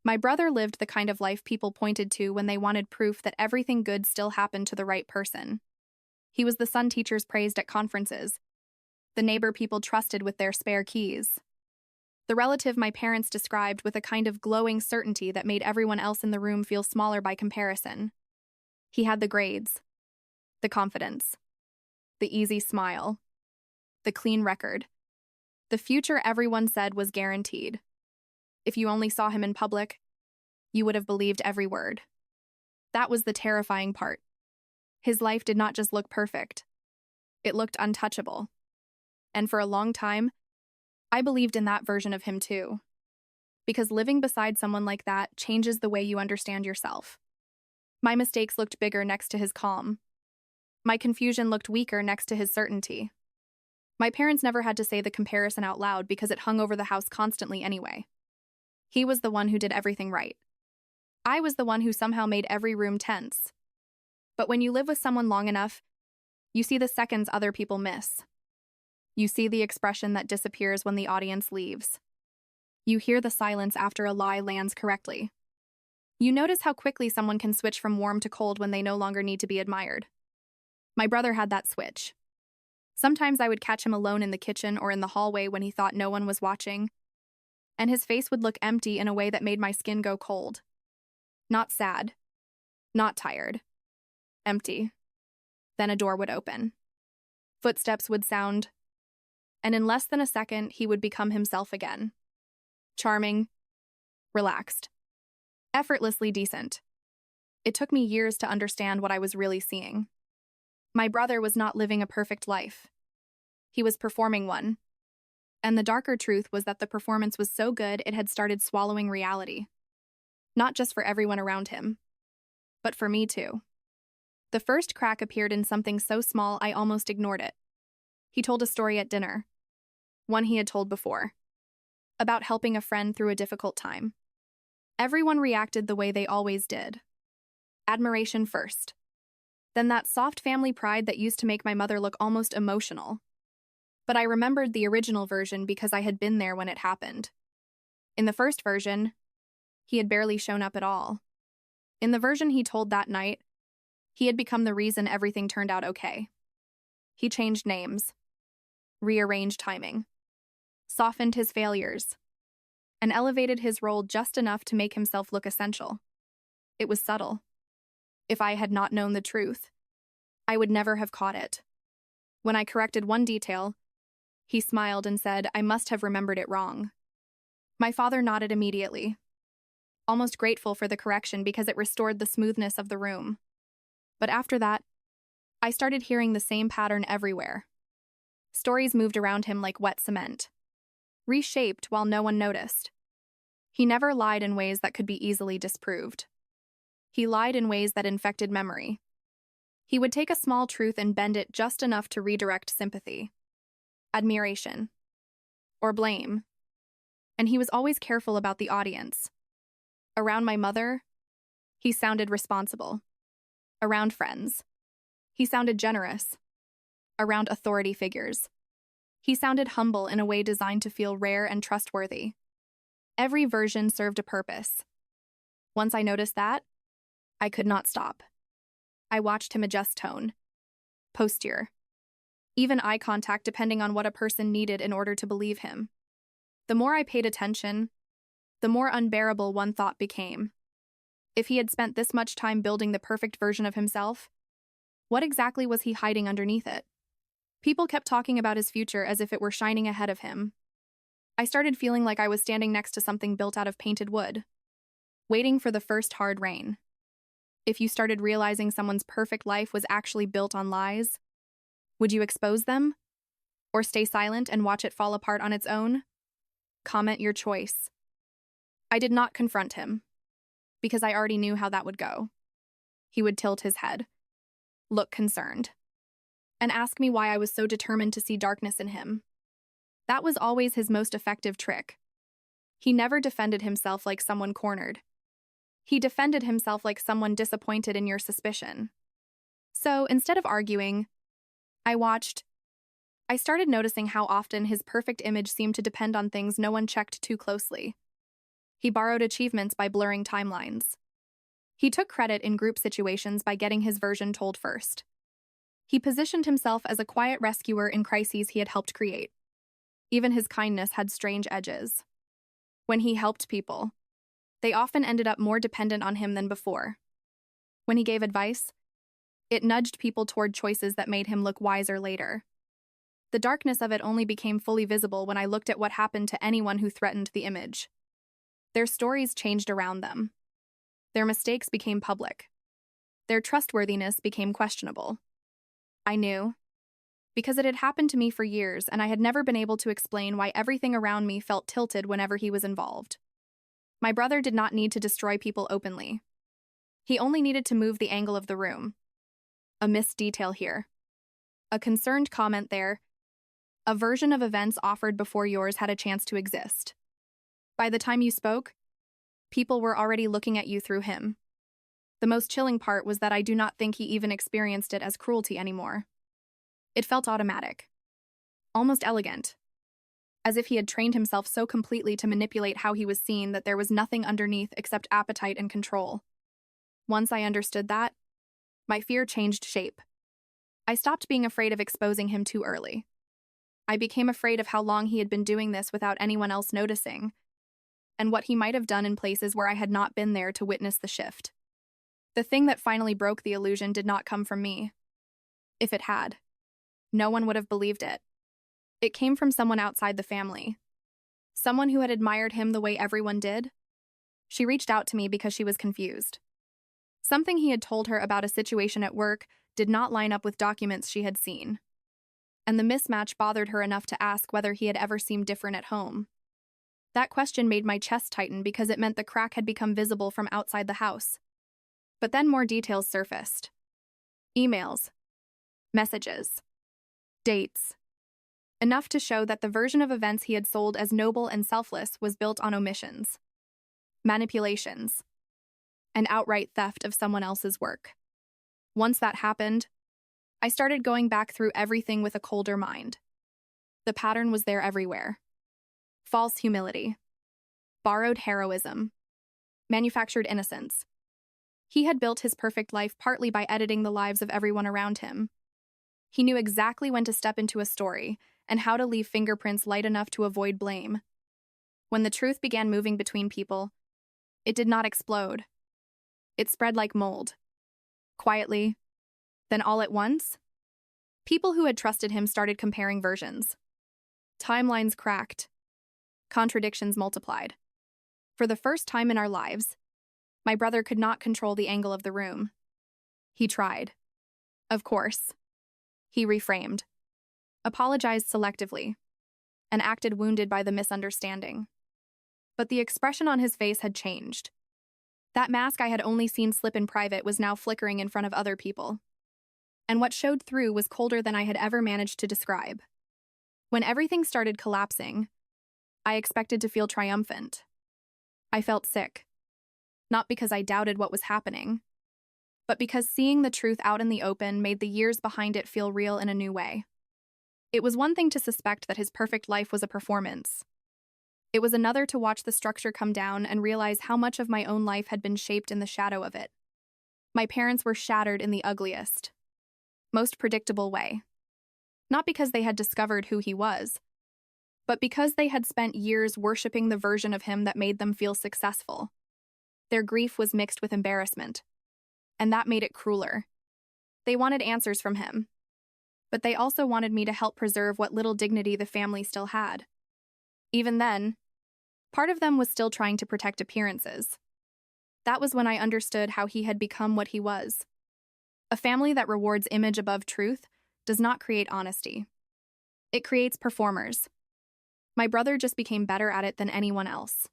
My brother lived the kind of life people pointed to when they wanted proof that everything good still happened to the right person. He was the son teachers praised at conferences, the neighbor people trusted with their spare keys, the relative my parents described with a kind of glowing certainty that made everyone else in the room feel smaller by comparison. He had the grades, the confidence, the easy smile, the clean record, the future everyone said was guaranteed. If you only saw him in public, you would have believed every word. That was the terrifying part. His life did not just look perfect. It looked untouchable. And for a long time, I believed in that version of him too. Because living beside someone like that changes the way you understand yourself. My mistakes looked bigger next to his calm. My confusion looked weaker next to his certainty. My parents never had to say the comparison out loud because it hung over the house constantly anyway. He was the one who did everything right. I was the one who somehow made every room tense. But when you live with someone long enough, you see the seconds other people miss. You see the expression that disappears when the audience leaves. You hear the silence after a lie lands correctly. You notice how quickly someone can switch from warm to cold when they no longer need to be admired. My brother had that switch. Sometimes I would catch him alone in the kitchen or in the hallway when he thought no one was watching, and his face would look empty in a way that made my skin go cold. Not sad. Not tired. Empty. Then a door would open. Footsteps would sound, and in less than a second, he would become himself again. Charming, relaxed, effortlessly decent. It took me years to understand what I was really seeing. My brother was not living a perfect life. He was performing one. And the darker truth was that the performance was so good it had started swallowing reality. Not just for everyone around him, but for me too. The first crack appeared in something so small I almost ignored it. He told a story at dinner, one he had told before, about helping a friend through a difficult time. Everyone reacted the way they always did. Admiration first. Then that soft family pride that used to make my mother look almost emotional. But I remembered the original version because I had been there when it happened. In the first version, he had barely shown up at all. In the version he told that night, he had become the reason everything turned out okay. He changed names, rearranged timing, softened his failures, and elevated his role just enough to make himself look essential. It was subtle. If I had not known the truth, I would never have caught it. When I corrected one detail, he smiled and said, "I must have remembered it wrong." My father nodded immediately, almost grateful for the correction because it restored the smoothness of the room. But after that, I started hearing the same pattern everywhere. Stories moved around him like wet cement, reshaped while no one noticed. He never lied in ways that could be easily disproved. He lied in ways that infected memory. He would take a small truth and bend it just enough to redirect sympathy, admiration, or blame. And he was always careful about the audience. Around my mother, he sounded responsible. Around friends, he sounded generous. Around authority figures, he sounded humble in a way designed to feel rare and trustworthy. Every version served a purpose. Once I noticed that, I could not stop. I watched him adjust tone, posture, even eye contact depending on what a person needed in order to believe him. The more I paid attention, the more unbearable one thought became. If he had spent this much time building the perfect version of himself, what exactly was he hiding underneath it? People kept talking about his future as if it were shining ahead of him. I started feeling like I was standing next to something built out of painted wood, waiting for the first hard rain. If you started realizing someone's perfect life was actually built on lies, would you expose them? Or stay silent and watch it fall apart on its own? Comment your choice. I did not confront him, because I already knew how that would go. He would tilt his head, look concerned, and ask me why I was so determined to see darkness in him. That was always his most effective trick. He never defended himself like someone cornered. He defended himself like someone disappointed in your suspicion. So, instead of arguing, I watched. I started noticing how often his perfect image seemed to depend on things no one checked too closely. He borrowed achievements by blurring timelines. He took credit in group situations by getting his version told first. He positioned himself as a quiet rescuer in crises he had helped create. Even his kindness had strange edges. When he helped people, they often ended up more dependent on him than before. When he gave advice, it nudged people toward choices that made him look wiser later. The darkness of it only became fully visible when I looked at what happened to anyone who threatened the image. Their stories changed around them. Their mistakes became public. Their trustworthiness became questionable. I knew, because it had happened to me for years and I had never been able to explain why everything around me felt tilted whenever he was involved. My brother did not need to destroy people openly. He only needed to move the angle of the room. A missed detail here. A concerned comment there. A version of events offered before yours had a chance to exist. By the time you spoke, people were already looking at you through him. The most chilling part was that I do not think he even experienced it as cruelty anymore. It felt automatic. Almost elegant. As if he had trained himself so completely to manipulate how he was seen that there was nothing underneath except appetite and control. Once I understood that, my fear changed shape. I stopped being afraid of exposing him too early. I became afraid of how long he had been doing this without anyone else noticing, and what he might have done in places where I had not been there to witness the shift. The thing that finally broke the illusion did not come from me. If it had, no one would have believed it. It came from someone outside the family. Someone who had admired him the way everyone did. She reached out to me because she was confused. Something he had told her about a situation at work did not line up with documents she had seen. And the mismatch bothered her enough to ask whether he had ever seemed different at home. That question made my chest tighten because it meant the crack had become visible from outside the house. But then more details surfaced. Emails. Messages. Dates. Enough to show that the version of events he had sold as noble and selfless was built on omissions, manipulations, and outright theft of someone else's work. Once that happened, I started going back through everything with a colder mind. The pattern was there everywhere. False humility. Borrowed heroism. Manufactured innocence. He had built his perfect life partly by editing the lives of everyone around him. He knew exactly when to step into a story and how to leave fingerprints light enough to avoid blame. When the truth began moving between people, it did not explode. It spread like mold. Quietly, then all at once, people who had trusted him started comparing versions. Timelines cracked. Contradictions multiplied. For the first time in our lives, my brother could not control the angle of the room. He tried. Of course. He reframed, apologized selectively, and acted wounded by the misunderstanding. But the expression on his face had changed. That mask I had only seen slip in private was now flickering in front of other people. And what showed through was colder than I had ever managed to describe. When everything started collapsing, I expected to feel triumphant. I felt sick. Not because I doubted what was happening, but because seeing the truth out in the open made the years behind it feel real in a new way. It was one thing to suspect that his perfect life was a performance. It was another to watch the structure come down and realize how much of my own life had been shaped in the shadow of it. My parents were shattered in the ugliest, most predictable way. Not because they had discovered who he was, but because they had spent years worshiping the version of him that made them feel successful. Their grief was mixed with embarrassment, and that made it crueler. They wanted answers from him, but they also wanted me to help preserve what little dignity the family still had. Even then, part of them was still trying to protect appearances. That was when I understood how he had become what he was. A family that rewards image above truth does not create honesty. It creates performers. My brother just became better at it than anyone else.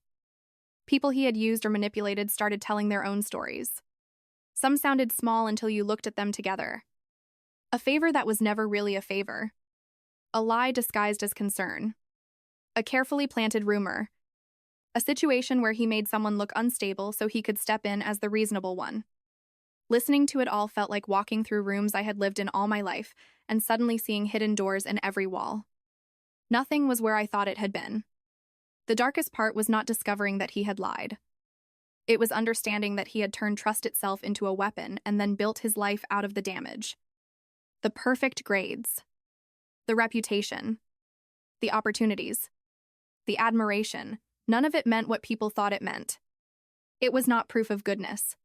People he had used or manipulated started telling their own stories. Some sounded small until you looked at them together. A favor that was never really a favor. A lie disguised as concern. A carefully planted rumor. A situation where he made someone look unstable so he could step in as the reasonable one. Listening to it all felt like walking through rooms I had lived in all my life and suddenly seeing hidden doors in every wall. Nothing was where I thought it had been. The darkest part was not discovering that he had lied. It was understanding that he had turned trust itself into a weapon and then built his life out of the damage. The perfect grades, the reputation, the opportunities, the admiration, none of it meant what people thought it meant. It was not proof of goodness.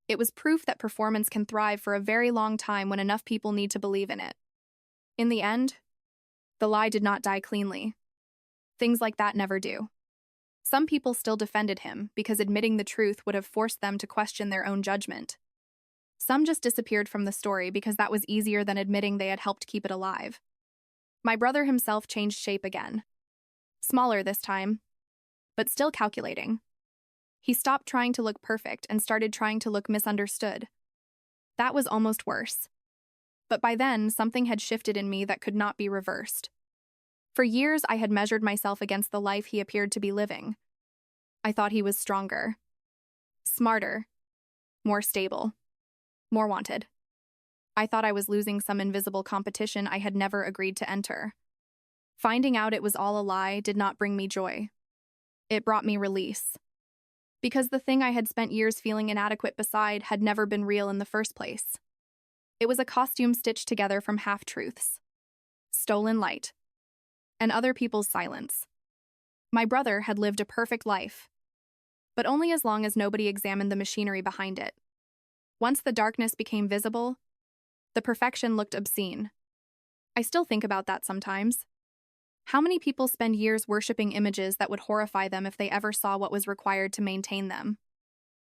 It was proof that performance can thrive for a very long time when enough people need to believe in it. In the end, the lie did not die cleanly. Things like that never do. Some people still defended him because admitting the truth would have forced them to question their own judgment. Some just disappeared from the story because that was easier than admitting they had helped keep it alive. My brother himself changed shape again. Smaller this time, but still calculating. He stopped trying to look perfect and started trying to look misunderstood. That was almost worse. But by then, something had shifted in me that could not be reversed. For years, I had measured myself against the life he appeared to be living. I thought he was stronger, smarter, more stable, more wanted. I thought I was losing some invisible competition I had never agreed to enter. Finding out it was all a lie did not bring me joy. It brought me release. Because the thing I had spent years feeling inadequate beside had never been real in the first place. It was a costume stitched together from half-truths, stolen light, and other people's silence. My brother had lived a perfect life, but only as long as nobody examined the machinery behind it. Once the darkness became visible, the perfection looked obscene. I still think about that sometimes. How many people spend years worshipping images that would horrify them if they ever saw what was required to maintain them?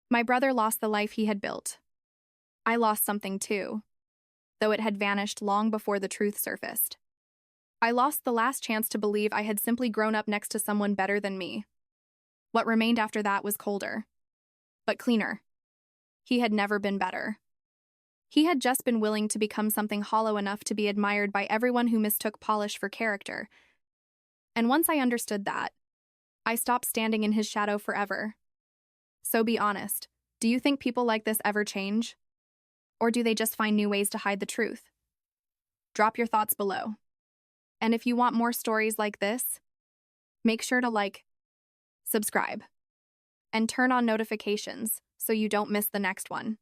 My brother lost the life he had built. I lost something too, though it had vanished long before the truth surfaced. I lost the last chance to believe I had simply grown up next to someone better than me. What remained after that was colder, but cleaner. He had never been better. He had just been willing to become something hollow enough to be admired by everyone who mistook polish for character. And once I understood that, I stopped standing in his shadow forever. So be honest, do you think people like this ever change? Or do they just find new ways to hide the truth? Drop your thoughts below. And if you want more stories like this, make sure to like, subscribe, and turn on notifications so you don't miss the next one.